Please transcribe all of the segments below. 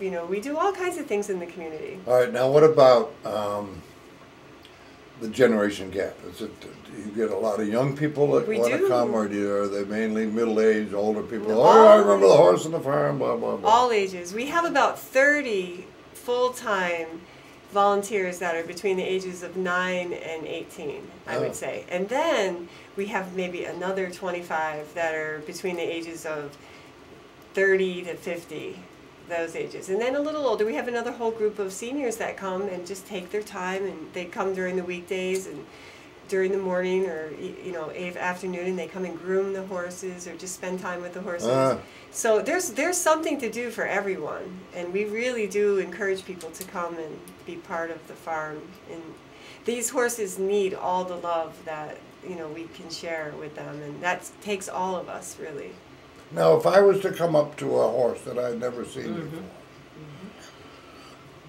You know, we do all kinds of things in the community. All right, now what about the generation gap? Is it, do you get a lot of young people that want to come, or are they mainly middle-aged, older people? No, oh, I remember the horse and the farm, blah, blah, blah. All ages. We have about 30 full-time volunteers that are between the ages of 9 and 18, I would say. And then we have maybe another 25 that are between the ages of 30 to 50. Those ages. And then a little older, we have another whole group of seniors that come and just take their time, and they come during the weekdays and during the morning, or you know, afternoon, and they come and groom the horses or just spend time with the horses. So there's something to do for everyone, and we really do encourage people to come and be part of the farm. And these horses need all the love that, you know, we can share with them, and that takes all of us, really. Now, if I was to come up to a horse that I'd never seen before,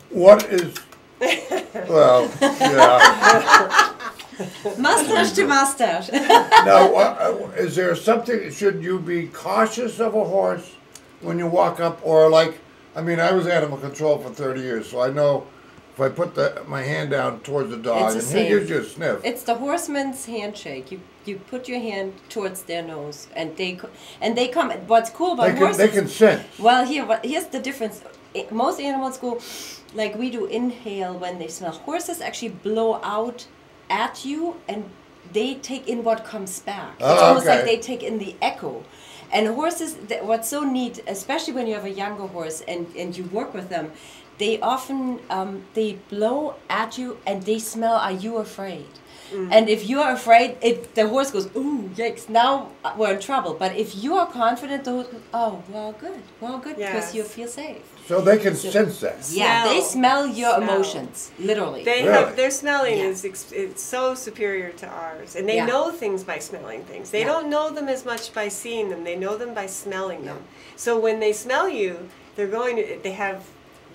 what is, well, yeah. Mustache to mustache. Now, is there something, should you be cautious of a horse when you walk up, or like, I mean, I was animal control for 30 years, so I know if I put my hand down towards the dog, and he gives you a sniff. It's the horseman's handshake. You put your hand towards their nose, and they come. What's cool about horses? They can sense. Well, here's the difference. Most animal school, like we do, inhale when they smell. Horses actually blow out at you, and they take in what comes back. It's almost like they take in the echo. And horses, what's so neat, especially when you have a younger horse and you work with them, they often they blow at you and they smell, are you afraid? And if you are afraid, the horse goes, ooh, yikes, now we're in trouble. But if you are confident, the horse goes, oh, well, good, because you feel safe. So they can sense that. Yeah, they smell your emotions, literally. They have, their smelling is it's so superior to ours. And they know things by smelling things. They don't know them as much by seeing them. They know them by smelling them. So when they smell you, they have,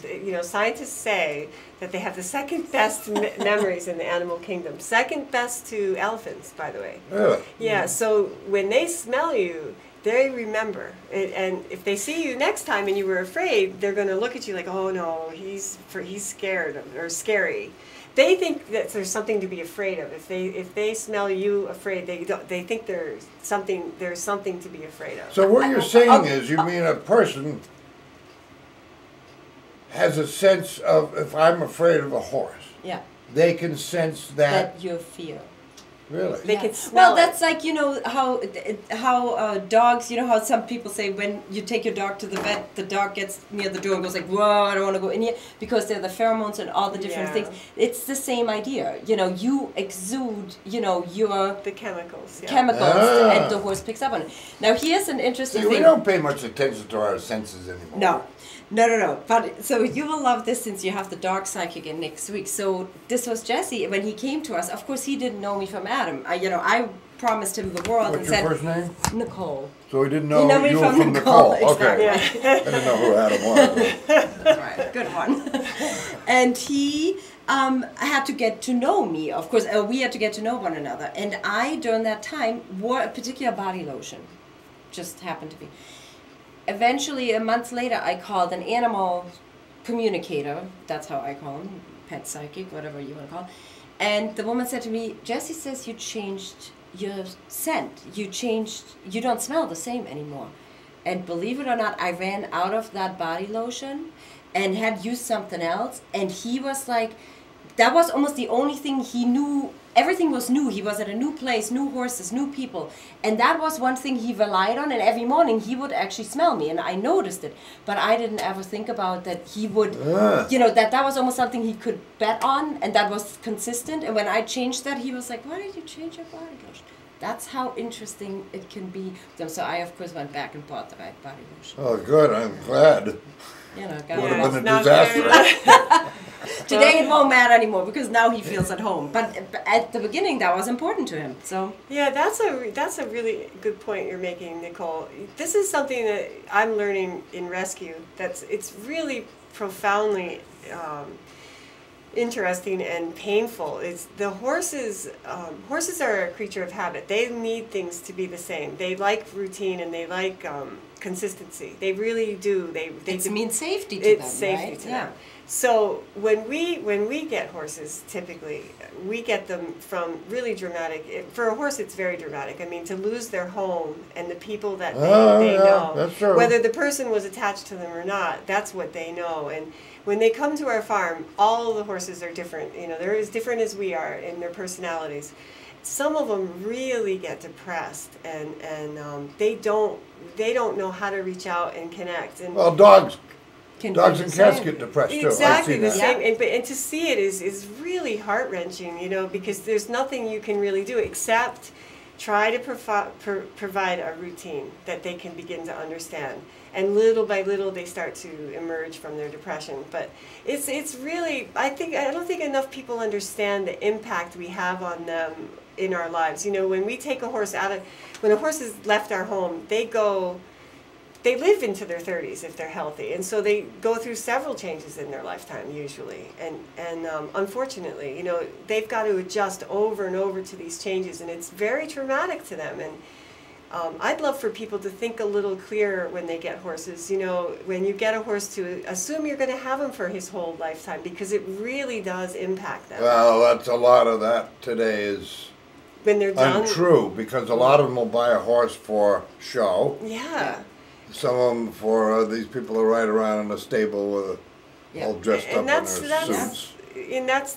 you know, scientists say that they have the second best memories in the animal kingdom. Second best to elephants, by the way. Really? Yeah, so when they smell you, they remember. And if they see you next time and you were afraid, they're going to look at you like, oh no, he's scared or scary. They think that there's something to be afraid of. If they smell you afraid, they think there's something to be afraid of. So what you're saying is, you mean a person has a sense of, if I'm afraid of a horse, they can sense that your fear. Really? They can smell that's like, you know, how dogs, you know how some people say when you take your dog to the vet, the dog gets near the door and goes like, whoa, I don't want to go in here, because they're the pheromones and all the different things. It's the same idea. You know, you exude, you know, the chemicals. And the horse picks up on it. Now, here's an interesting thing. We don't pay much attention to our senses anymore. No. But so you will love this, since you have the dog psychic in next week. So this was Jesse when he came to us. Of course, he didn't know me from Adam. I promised him the world. What's your first name? Nicole. So he didn't know you were from Nicole. Okay. I didn't know who Adam was. That's right. Good one. And he had to get to know me. Of course, we had to get to know one another. And I, during that time, wore a particular body lotion. Just happened to be. Eventually, a month later, I called an animal communicator. That's how I call him, pet psychic, whatever you want to call it. And the woman said to me, Jesse says you changed your scent. You don't smell the same anymore. And believe it or not, I ran out of that body lotion and had used something else. And he was like, that was almost the only thing he knew. Everything was new. He was at a new place, new horses, new people. And that was one thing he relied on. And every morning he would actually smell me. And I noticed it. But I didn't ever think about that he would, you know, that was almost something he could bet on. And that was consistent. And when I changed that, he was like, why did you change your body lotion? That's how interesting it can be. So I, of course, went back and bought the right body lotion. Oh, good. I'm glad. You know, would have been a disaster. Today it won't matter anymore, because now he feels at home. But at the beginning, that was important to him. So yeah, that's a really good point you're making, Nicole. This is something that I'm learning in rescue. It's really profoundly interesting and painful. It's the horses. Horses are a creature of habit. They need things to be the same. They like routine, and they like consistency. They really do. It means safety to them, it's safety right? to them. So when we get horses, typically we get them from really dramatic. For a horse, it's very dramatic. I mean, to lose their home and the people that they know, that's true. whether the person was attached to them or not, that's what they know. And when they come to our farm, all the horses are different. You know, they're as different as we are in their personalities. Some of them really get depressed, and they don't know how to reach out and connect. And well, dogs Can and do the cats same. get depressed too. exactly I've the seen that. same. And to see it is really heart wrenching, you know, because there's nothing you can really do except try to provide a routine that they can begin to understand. And little by little, they start to emerge from their depression. But it's really, I don't think enough people understand the impact we have on them in our lives. You know, when we take a horse when a horse has left our home, they live into their 30s if they're healthy, and so they go through several changes in their lifetime usually. And unfortunately, you know, they've got to adjust over and over to these changes, and it's very traumatic to them. And I'd love for people to think a little clearer when they get horses. You know, when you get a horse, to assume you're going to have him for his whole lifetime, because it really does impact them. Well, that's a lot of that today is When they're done. untrue, because a lot of them will buy a horse for show. Yeah. Some of them for these people who ride around in a stable with all dressed up And in that's their suits.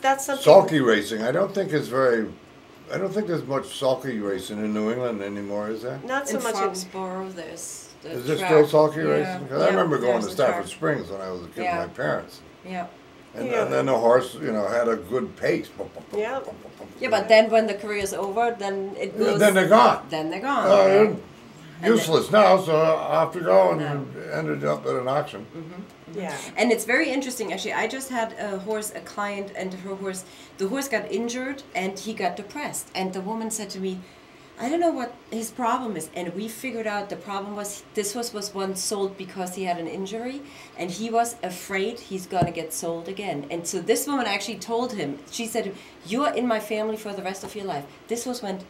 that's something. Sulky racing, I don't think there's much sulky racing in New England anymore, is there? Not so In much. Foxborough, there's the Is there track. still sulky Yeah. racing? Because I Yeah, remember going there's to the Stafford track. Springs when I was a kid Yeah. with my parents. Yeah. And, Yeah. and then the horse, you know, had a good pace. Yeah. Yeah, but then when the career's over, then it goes. Then they're gone. Then they're gone. They're useless now, so off you go, and No. ended up at an auction. Yeah. And it's very interesting, actually. I just had a client, and the horse got injured, and he got depressed. And the woman said to me, I don't know what his problem is. And we figured out the problem was this horse was once sold because he had an injury, and he was afraid he's going to get sold again. And so this woman actually told him, she said, you're in my family for the rest of your life. This horse went,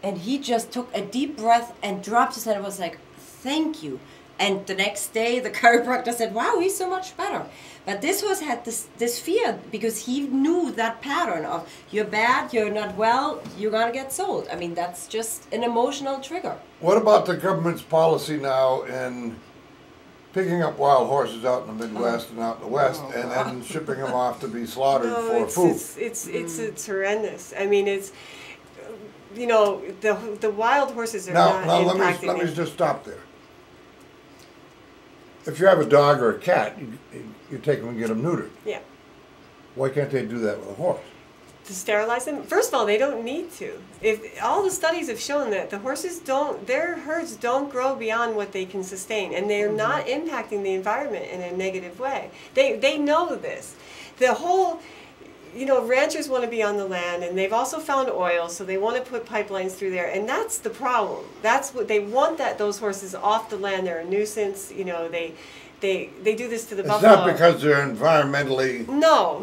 and he just took a deep breath and dropped his head and was like, thank you. And the next day, the chiropractor said, wow, he's so much better. But this horse had this fear because he knew that pattern of you're bad, you're not well, you're going to get sold. I mean, that's just an emotional trigger. What about the government's policy now in picking up wild horses out in the Midwest and out in the West, and then shipping them off to be slaughtered for food? It's horrendous. I mean, it's, you know, the wild horses are not Now impacting let me it. just stop there. If you have a dog or a cat, you take them and get them neutered. Yeah. Why can't they do that with a horse? To sterilize them? First of all, they don't need to. If all the studies have shown that the horses their herds don't grow beyond what they can sustain, and they're not impacting the environment in a negative way. They know this. The whole, you know, ranchers want to be on the land, and they've also found oil, so they want to put pipelines through there, and that's the problem. That's what they want, those horses off the land. They're a nuisance. You know, they do this to the It's buffalo. not because they're environmentally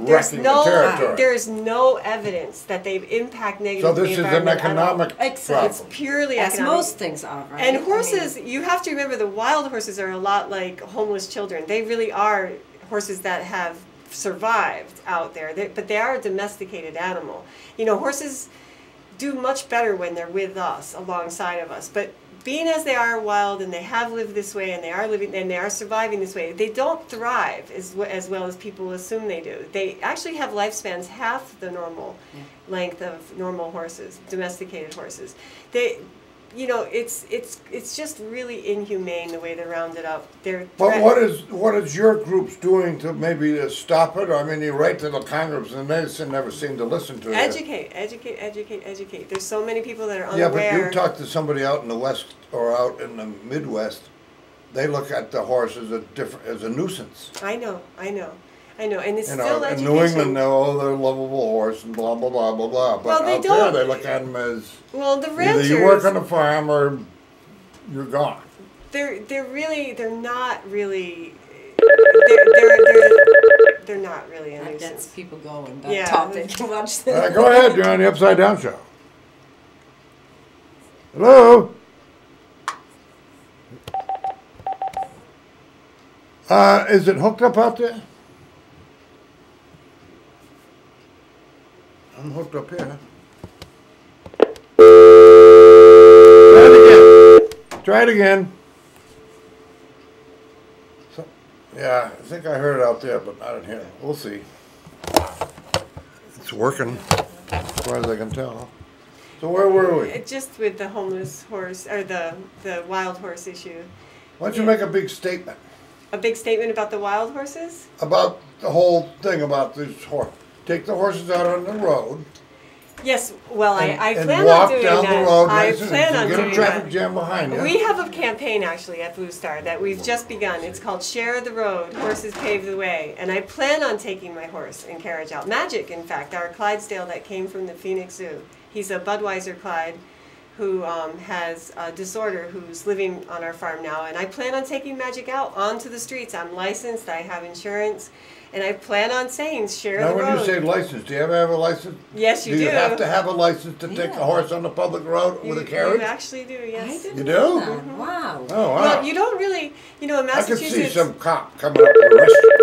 There's wrecking the territory. there's no evidence that they've impacted negatively. So this is an economic It's problem. purely As economic. most things are, right? And I horses, mean, you have to remember, the wild horses are a lot like homeless children. They really are horses that have survived out there, but they are a domesticated animal. You know, horses do much better when they're with us, alongside of us. But being as they are wild, and they have lived this way, and they are surviving this way, they don't thrive as well as people assume they do. They actually have lifespans half the normal length of normal horses, domesticated horses. You know, it's just really inhumane the way they're rounded up. But what is your groups doing to maybe stop it? I mean, you write to the Congress, and they never seem to listen to you. Educate. There's so many people that are Yeah, unaware. but you talk to somebody out in the West or out in the Midwest, they look at the horse as a nuisance. I know, and it's You still know, in education. New England, they're a lovable horse and blah, blah, blah, blah, blah. But Well, they out don't. there, they look at them as Well, the either ranchers, you work on a farm or you're gone. they're not really a that gets nuisance. people going, that Yeah. topic. Watch Go ahead, you're on the Upside Down Show. Hello? Is it hooked up out there? I'm hooked up here. Try it again. So, yeah, I think I heard it out there, but I didn't hear it. We'll see. It's working, as far as I can tell. So where were we? Just with the homeless horse, or the wild horse issue. Why don't you make a big statement? A big statement about the wild horses? About the whole thing about this horse. Take the horses out on the road. Yes, well, I and plan walk on doing down that. the road I nice plan on and doing get a traffic that. jam behind you. We have a campaign actually at Blue Star that we've just begun. It's called Share the Road, Horses Pave the Way. And I plan on taking my horse and carriage out. Magic, in fact, our Clydesdale that came from the Phoenix Zoo. He's a Budweiser Clyde who has a disorder, who's living on our farm now. And I plan on taking Magic out onto the streets. I'm licensed, I have insurance. And I plan on saying, share Now, the when road. you say license, do you ever have a license? Yes, you do. Do you have to have a license to take a horse on the public road with a carriage? You actually do, yes. I didn't You know do? that. Wow. Oh, wow. Well, you don't really, in I could Massachusetts. see some cop coming up to arrest you.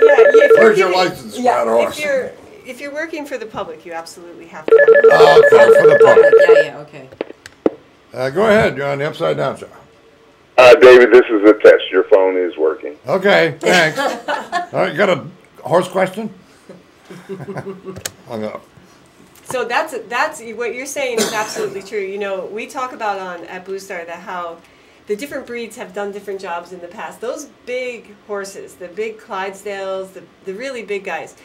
Yeah, if you're Where's your giving- license for that horse? If you're working for the public, you absolutely have to. Have Oh, okay, for the public. Yeah, okay. Go ahead, you're on the Upside Down Show. David, this is a test. Your phone is working. Okay, thanks. All right, you got a horse question? Hung up. So that's what you're saying is absolutely true. We talk about at Blue Star that how the different breeds have done different jobs in the past. Those big horses, the big Clydesdales, the really big guys,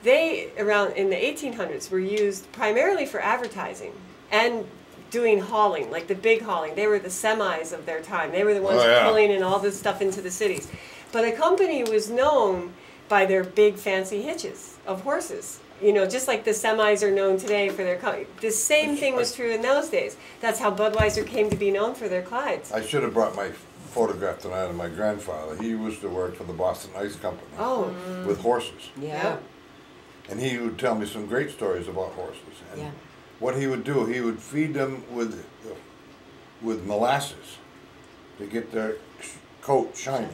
they around in the 1800s were used primarily for advertising and doing hauling, like the big hauling. They were the semis of their time. They were the ones pulling in all this stuff into the cities. But a company was known by their big fancy hitches of horses. Just like the semis are known today for their the same thing was true in those days. That's how Budweiser came to be known for their Clydes. I should have brought my photograph tonight of my grandfather. He used to work for the Boston Ice Company with horses. Yeah. And he would tell me some great stories about horses. And Yeah. what he would do, he would feed them with molasses to get their coat shiny.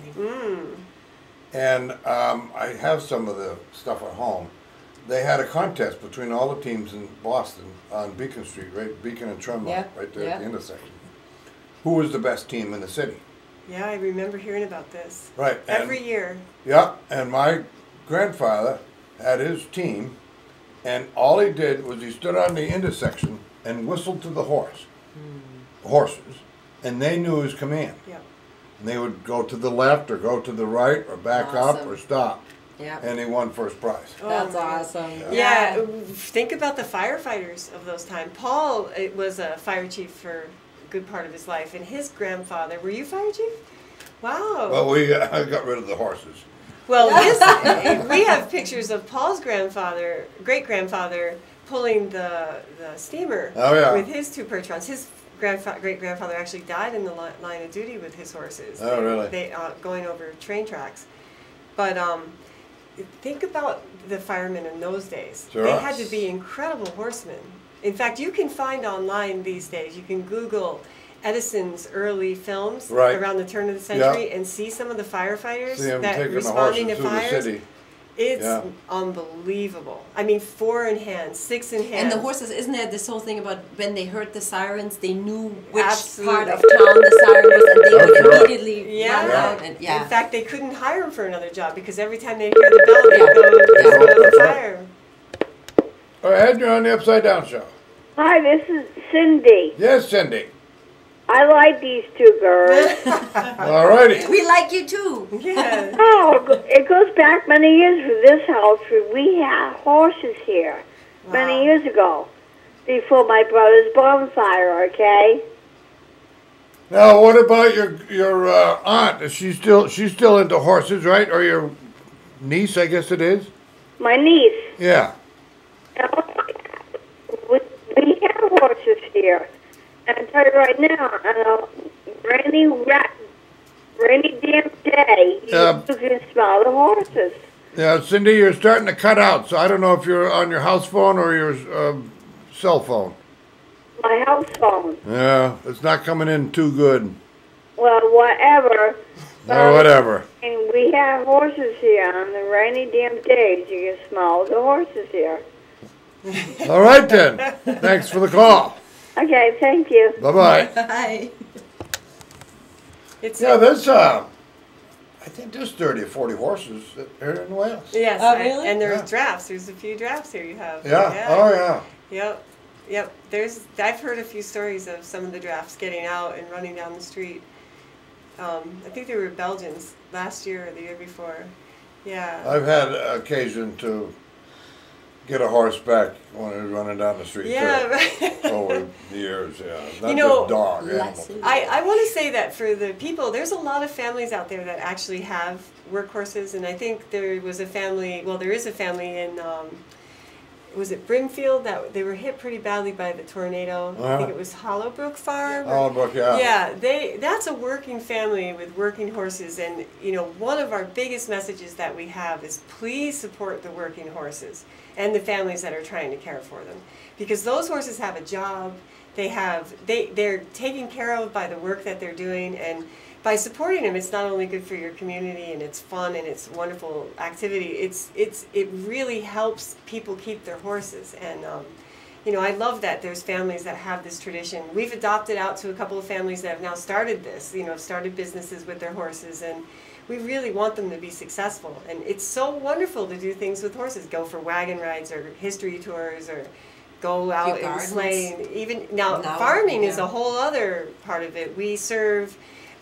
And I have some of the stuff at home. They had a contest between all the teams in Boston on Beacon Street, right? Beacon and Tremont, right there at the intersection. Who was the best team in the city? Yeah, I remember hearing about this. Right. Every year. Yeah, and my grandfather had his team, and all he did was he stood on the intersection and whistled to the horses, and they knew his command. Yeah. And they would go to the left or go to the right or back up or stop. Yeah. And he won first prize. That's awesome. Yeah, think about the firefighters of those times. Paul was a fire chief for a good part of his life, and his grandfather, were you fire chief? Wow. Well, we got rid of the horses. Well, we have pictures of Paul's great-grandfather, pulling the steamer with his two Percherons. His great-grandfather actually died in the line of duty with his horses. Oh, really? They going over train tracks. But think about the firemen in those days. Sure. They had to be incredible horsemen. In fact, you can find online these days, you can Google Edison's early films around the turn of the century and see some of the firefighters that responding to fires. It's unbelievable. I mean, 4 in hand, 6 in hand. And the horses, isn't there this whole thing about when they heard the sirens, they knew which part of town Absolutely. the siren was, and they would immediately run out. And, In fact, they couldn't hire him for another job because every time they hear the bell, they'd go to the fire. All right, you're on the Upside Down Show. Hi, this is Cindy. Yes, Cindy. I like these two girls. All righty. We like you too. Yeah. Oh, it goes back many years for this house. We had horses here many years ago, before my brother's bonfire. Okay. Now, what about your aunt? Is she's still into horses, right? Or your niece, I guess it is. My niece. Yeah. We have horses here. And I tell you right now, rainy damn day, you can smell the horses. Yeah, Cindy, you're starting to cut out, so I don't know if you're on your house phone or your cell phone. My house phone. Yeah, it's not coming in too good. Well, whatever. Or whatever. And we have horses here on the rainy damn days. You can smell the horses here. All right then. Thanks for the call. Okay, thank you. Bye-bye. Hi. It's Yeah, there's, I think there's 30 or 40 horses here in Wales. yes, Oh, really? and there's Yeah. drafts. There's a few drafts here. You have. Yeah, oh yeah. Yep. Yep. I've heard a few stories of some of the drafts getting out and running down the street. I think they were Belgians last year or the year before. Yeah. I've had occasion to get a horse back when it was running down the street Yeah. too, Right. over the years, yeah. Not You know, just dog, Lots animals. of- I want to say that for the people, there's a lot of families out there that actually have workhorses, and I think there was a family. Well, there is a family in. Was it Brimfield that they were hit pretty badly by the tornado? I think Uh-huh. it was Hollowbrook Farm. Hollowbrook, yeah. Yeah, that's a working family with working horses, and you know, one of our biggest messages that we have is please support the working horses and the families that are trying to care for them, because those horses have a job. They're taken care of by the work that they're doing, and by supporting them, it's not only good for your community and it's fun and it's wonderful activity. It really helps people keep their horses, and you know, I love that there's families that have this tradition. We've adopted out to a couple of families that have now started this, you know, started businesses with their horses, and we really want them to be successful. And it's so wonderful to do things with horses, go for wagon rides or history tours or go out and gardens. sleighing. Even now, Now, farming is yeah. a whole other part of it. We serve.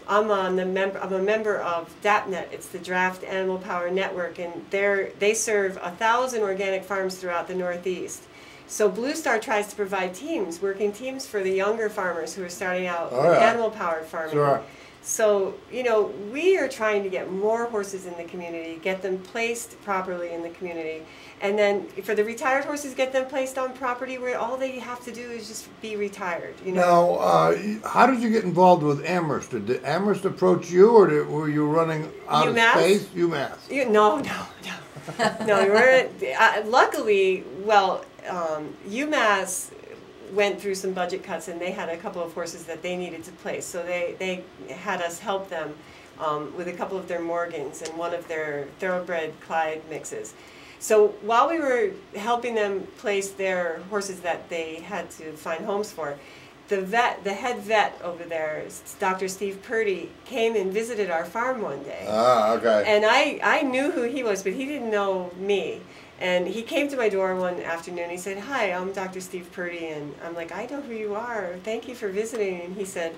I'm a member of DAPNet. It's the Draft Animal Power Network, and they serve 1,000 organic farms throughout the Northeast. So Blue Star tries to provide teams, working teams for the younger farmers who are starting out Oh, with yeah. animal-powered farming. Sure. So, you know, we are trying to get more horses in the community, get them placed properly in the community, and then for the retired horses, get them placed on property where all they have to do is just be retired, you know. Now, how did you get involved with Amherst? Did Amherst approach you, or were you running out UMass? of space? UMass. No. No, we weren't. Luckily, well, UMass went through some budget cuts, and they had a couple of horses that they needed to place. So they had us help them with a couple of their Morgans and one of their thoroughbred Clyde mixes. So while we were helping them place their horses that they had to find homes for, the head vet over there, Dr. Steve Purdy, came and visited our farm one day. Ah, okay. And I knew who he was, but he didn't know me. And he came to my door one afternoon. He said, "Hi, I'm Dr. Steve Purdy." And I'm like, "I know who you are. Thank you for visiting." And he said,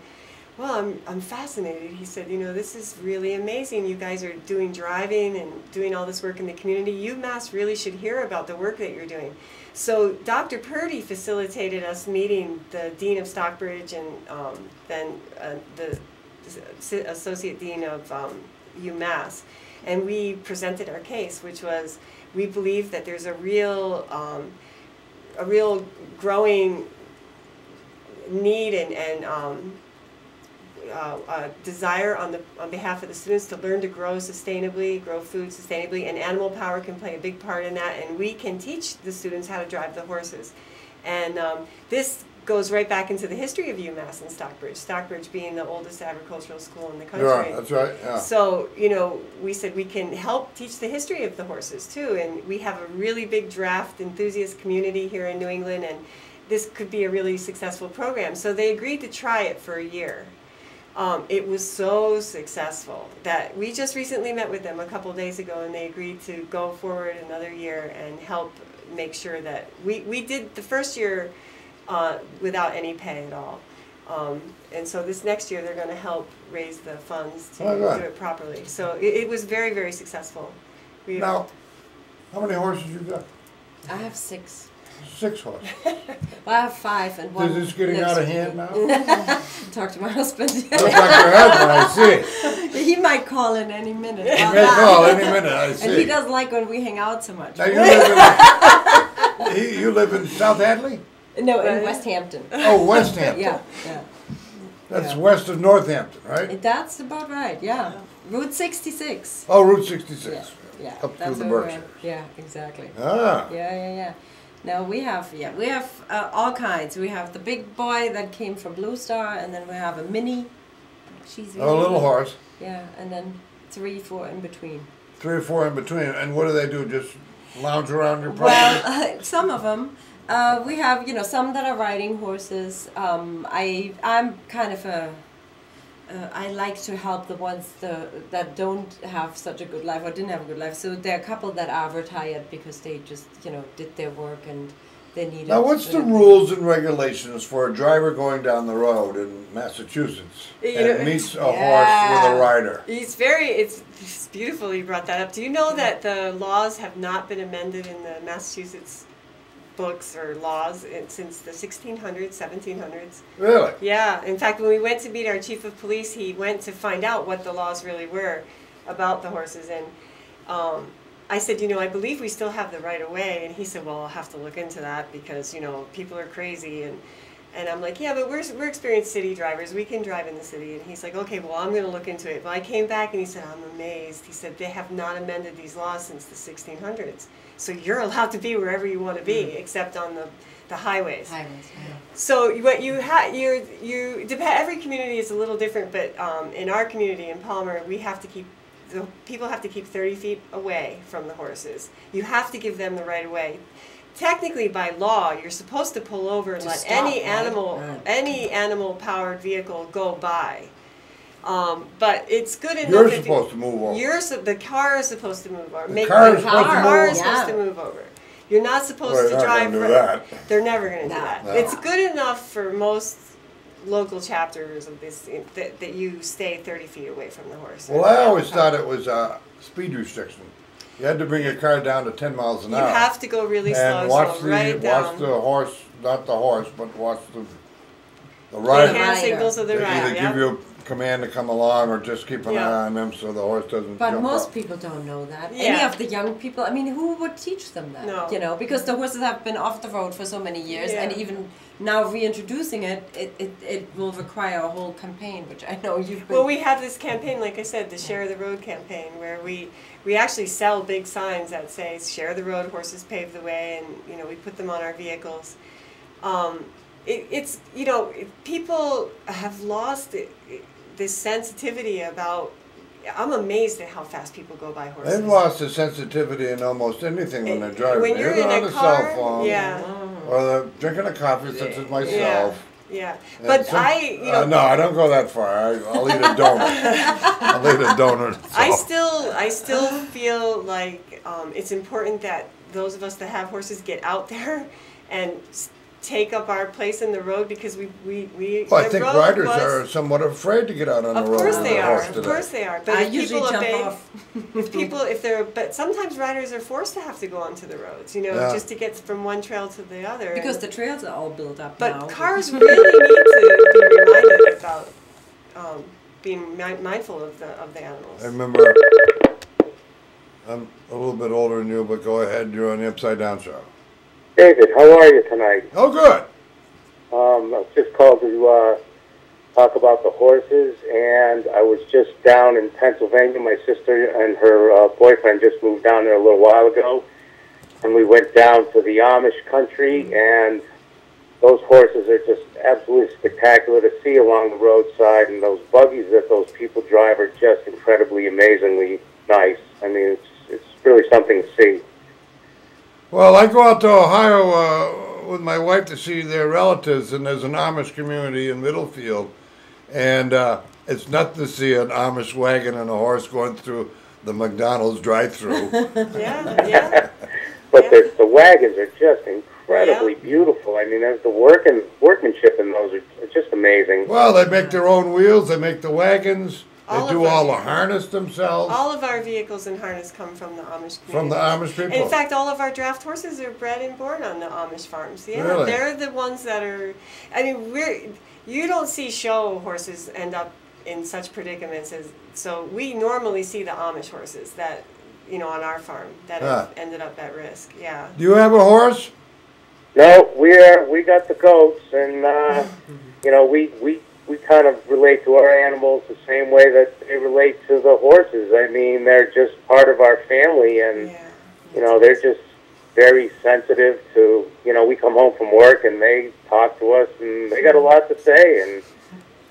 "Well, I'm fascinated." He said, "You know, this is really amazing. You guys are doing driving and doing all this work in the community. UMass really should hear about the work that you're doing." So Dr. Purdy facilitated us meeting the Dean of Stockbridge and then the Associate Dean of UMass. And we presented our case, which was, we believe that there's a real growing need and desire on behalf of the students to learn to grow sustainably, grow food sustainably, and animal power can play a big part in that, and we can teach the students how to drive the horses. And this goes right back into the history of UMass and Stockbridge being the oldest agricultural school in the country. Right, that's right, yeah. So, you know, we said we can help teach the history of the horses too, and we have a really big draft enthusiast community here in New England, and this could be a really successful program. So they agreed to try it for a year. It was so successful that we just recently met with them a couple days ago, and they agreed to go forward another year and help make sure that we did the first year without any pay at all. And so this next year they're going to help raise the funds to do it properly. So it was very, very successful. Now, how many horses you got? I have 6. 6 horses. Well, I have 5 and 1. Is this getting lives out of with hand me. now? Talk to my husband. Looks like your husband, I see. He might call in any minute. He may call any minute, I see. And he doesn't like when we hang out so much. Now you live in South Hadley? No, in West Hampton. Oh, West Hampton. Yeah. That's west of Northampton, right? That's about right, yeah. Route 66. Oh, Route 66. Yeah. Up through That's the where we're Berkshires. at. Yeah, exactly. Ah. Yeah. Now we have all kinds. We have the big boy that came from Blue Star, and then we have a mini. She's Oh, a little horse. Yeah, and then 3, 4 in between. 3 or 4 in between. And what do they do? Just lounge around your property? Well, some of them. We have, some that are riding horses. I'm kind of I like to help the ones that don't have such a good life or didn't have a good life. So there are a couple that are retired because they just, did their work and they needed. Now, what's the rules and regulations for a driver going down the road in Massachusetts and meets a horse with a rider? It's beautiful you brought that up. Do you know that the laws have not been amended in the Massachusetts books or laws since the 1600s, 1700s? Really? Yeah. In fact, when we went to meet our chief of police, he went to find out what the laws really were about the horses. And I said, I believe we still have the right of way. And he said, well, I'll have to look into that because, people are crazy. And I'm like, yeah, but we're experienced city drivers. We can drive in the city. And he's like, okay, well, I'm going to look into it. Well, I came back and he said, I'm amazed. He said, they have not amended these laws since the 1600s. So you're allowed to be wherever you want to be, except on the highways. So what you have, every community is a little different, but in our community in Palmer, people have to keep 30 feet away from the horses. You have to give them the right of way. Technically, by law, you're supposed to pull over and let any animal-powered vehicle go by. But it's good enough. You're supposed to move over. The car is supposed to move over. The car is supposed to move over. You're not supposed to drive. They're never going to do that. No. It's good enough for most local chapters of this that you stay 30 feet away from the horse. Well, I always thought it was a speed restriction. You had to bring your car down to 10 miles an hour. You have to go really slow. And watch the horse, not the horse, but watch the rider. The hand signals of the rider. Either give you a command to come along or just keep an eye on them so the horse doesn't But jump most up. people don't know that. Yeah. Any of the young people, who would teach them that? No. Because the horses have been off the road for so many years, and even now reintroducing it will require a whole campaign, which I know you've been... Well, we have this campaign, like I said, the Share the Road campaign, where we actually sell big signs that say, share the road, horses pave the way, and, we put them on our vehicles. People have lost this sensitivity about... I'm amazed at how fast people go by horses. They've lost the sensitivity in almost anything when they're driving. When you're in a cell car, phone, or they're drinking a coffee, such as myself. Yeah. But no, I don't go that far. I'll eat a donut. I'll eat a donut. So. I still feel like it's important that those of us that have horses get out there and take up our place in the road because we Well, I think riders are somewhat afraid to get out on the road. Of course they are. Today. Of course they are. But I if usually people jump obey, off. but sometimes riders are forced to have to go onto the roads, just to get from one trail to the other. Because the trails are all built up but now. cars really need to be reminded about being mindful of the animals. I remember, I'm a little bit older than you, but go ahead. You're on the Upside Down Show. David, how are you tonight? Oh, good. I just called to talk about the horses, and I was just down in Pennsylvania. My sister and her boyfriend just moved down there a little while ago, and we went down to the Amish country, and those horses are just absolutely spectacular to see along the roadside, and those buggies that those people drive are just incredibly, amazingly nice. I mean, it's really something to see. Well, I go out to Ohio with my wife to see their relatives, and there's an Amish community in Middlefield, and it's nothing to see an Amish wagon and a horse going through the McDonald's drive-through. Yeah. But the wagons are just incredibly beautiful. I mean, the workmanship in those are just amazing. Well, they make their own wheels. They make the wagons. They do all the vehicles. harness themselves. All of our vehicles and harness come from the Amish community. From the Amish people. And in fact, all of our draft horses are bred and born on the Amish farms. Yeah, really? They're the ones that are. I mean, you don't see show horses end up in such predicaments as. So we normally see the Amish horses that, on our farm that have ended up at risk. Yeah. Do you have a horse? No, we got the goats, and we kind of relate to our animals the same way that they relate to the horses. I mean, they're just part of our family, and they're just very sensitive to. We come home from work and they talk to us, and they got a lot to say, and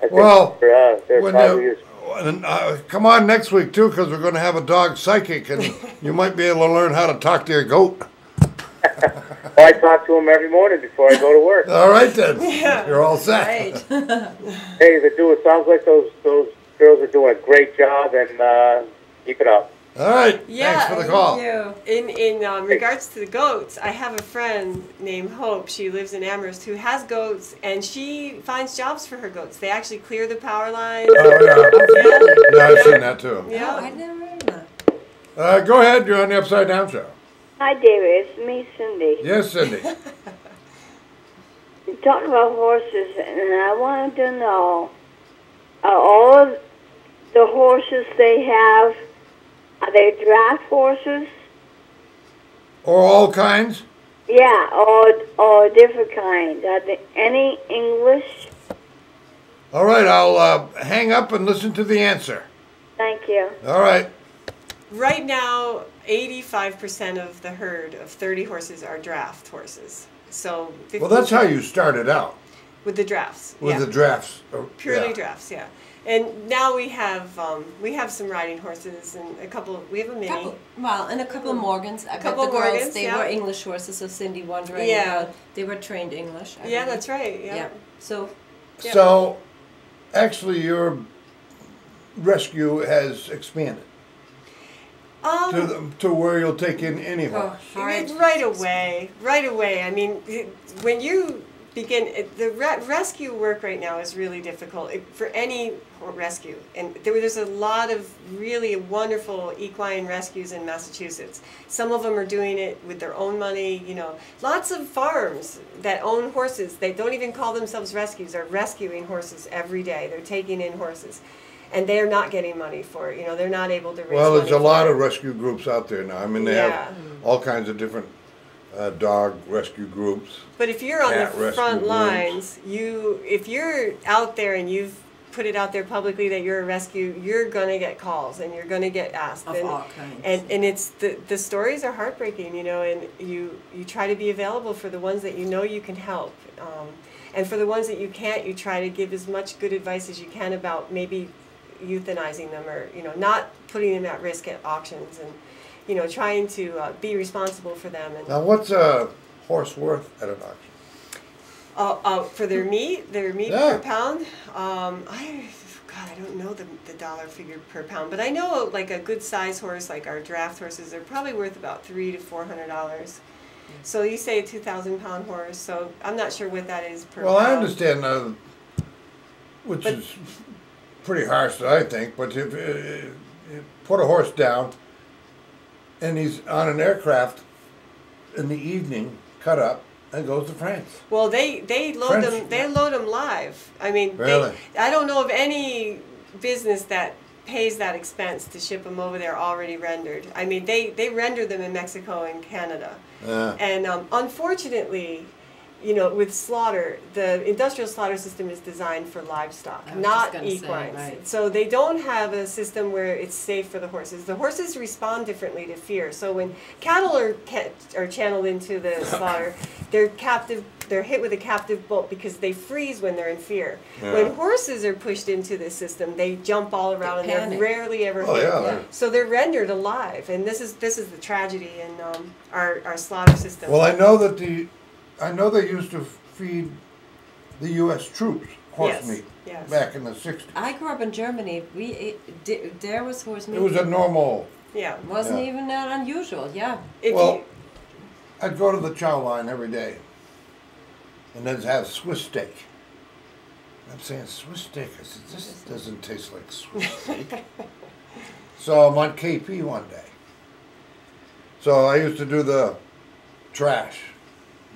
I think they're probably And come on next week too, because we're going to have a dog psychic, and you might be able to learn how to talk to your goat. Well, I talk to him every morning before I go to work. All right then, you're all set. Right. Hey, it sounds like those girls are doing a great job, and keep it up. All right, Yeah, thanks for the call. Thank you. In regards to the goats, I have a friend named Hope. She lives in Amherst who has goats, and she finds jobs for her goats. They actually clear the power lines. Oh yeah, I've seen that too. Oh, Yeah. I never heard that. Go ahead, you're on the Upside Down Show. Hi, David. It's me, Cindy. Yes, Cindy. You're talking about horses, and I wanted to know, are all of the horses they have, are they draft horses? Or all kinds. Yeah, or different kinds. Are there any English? All right, I'll hang up and listen to the answer. Thank you. All right. Right now, 85% of the herd of 30 horses are draft horses. So Well, that's how you started out, with the drafts. with yeah. the drafts. Purely Yeah. drafts, yeah. And now we have some riding horses and we have a mini. And a couple of Morgans. I bet Couple the girls, Morgans, they yeah. were English horses, so Cindy wondering Yeah. about, they were trained English. I Yeah, believe. that's right. Yeah. Yeah. So, Yeah. So, actually, your rescue has expanded to where you'll take in any horse. all right. Right away. Right away. I mean, when you begin, the rescue work right now is really difficult for any rescue. And there's a lot of really wonderful equine rescues in Massachusetts. Some of them are doing it with their own money, you know. Lots of farms that own horses, they don't even call themselves rescues, are rescuing horses every day. They're taking in horses. And they're not getting money for it. You know, they're not able to raise Well, there's money a lot for of it. rescue groups out there now. I mean, they Yeah. have all kinds of different dog rescue groups. But if you're on cat the rescue front groups. lines, if you're out there and you've put it out there publicly that you're a rescue, you're gonna get calls and you're gonna get asked. Of all kinds. And it's the stories are heartbreaking, you know. And you try to be available for the ones that you know you can help, and for the ones that you can't, you try to give as much good advice as you can about maybe euthanizing them, or not putting them at risk at auctions, and trying to be responsible for them. And Now, what's a horse worth at an auction? for their meat Yeah. per pound. I don't know the dollar figure per pound, but I know like a good size horse, like our draft horses, they're probably worth about $300 to $400. So you say a 2,000-pound horse, so I'm not sure what that is per Well, pound. I understand, which is pretty harsh, I think, but if you put a horse down and he's on an aircraft in the evening, cut up, and goes to France. Well, they load French- them. They load them live. I mean, Really? I don't know of any business that pays that expense to ship them over there already rendered. I mean, they render them in Mexico and Canada, and unfortunately, with slaughter, the industrial slaughter system is designed for livestock, I was not just gonna say, equines. right. So they don't have a system where it's safe for the horses. The horses respond differently to fear. So when cattle are channeled into the slaughter, they're captive. They're hit with a captive bolt because they freeze when they're in fear. Yeah. When horses are pushed into this system, they jump all around and panic. they're rarely ever Oh, hit. yeah, they're- So they're rendered alive, and this is the tragedy in our slaughter system. Well, I know they used to feed the U.S. troops horse Yes, meat yes. back in the 60s. I grew up in Germany. We ate, there was horse meat. It was a normal. Yeah. Wasn't Yeah. even that unusual. Yeah. If Well, I'd go to the chow line every day and then have Swiss steak. I'm saying, Swiss steak? I said, this doesn't taste like Swiss steak. So I'm on KP one day. So I used to do the trash.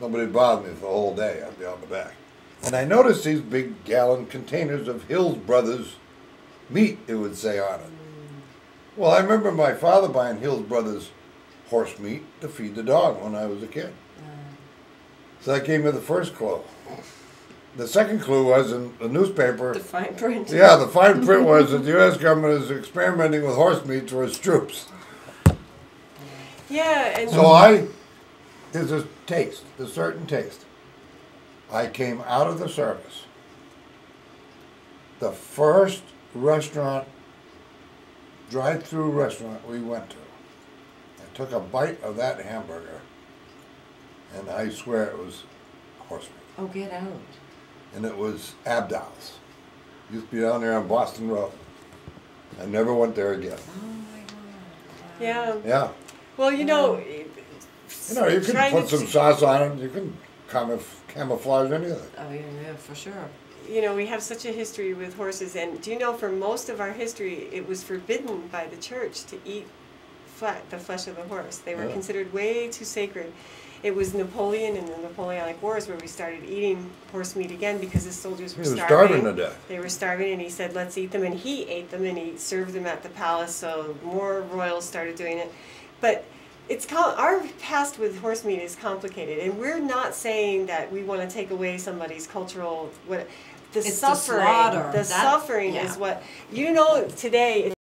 Nobody bothered me for the whole day. I'd be on the back. And I noticed these big gallon containers of Hills Brothers meat, it would say on it. Well, I remember my father buying Hills Brothers horse meat to feed the dog when I was a kid. So that gave me the first clue. The second clue was in the newspaper. The fine print. Yeah, the fine print was that the U.S. government is experimenting with horse meat for its troops. yeah, and So there's a taste, a certain taste. I came out of the service. The first restaurant drive-through restaurant we went to. I took a bite of that hamburger, and I swear it was horse meat. Oh, get out. And it was Abdal's. Used to be down there on Boston Road. I never went there again. Oh my God. Yeah. Yeah. Well, You know, you can trying put to some sauce on it. You can camouflage anything. Oh yeah, for sure. You know, we have such a history with horses, and do you know, for most of our history, it was forbidden by the church to eat the flesh of the horse. They were considered way too sacred. It was Napoleon and the Napoleonic Wars where we started eating horse meat again because the soldiers were starving to death. They were starving, and he said, let's eat them, and he ate them, and he served them at the palace, so more royals started doing it. But our past with horse meat is complicated, and we're not saying that we want to take away somebody's cultural... It's suffering the slaughter. suffering Yeah. is what, you know, today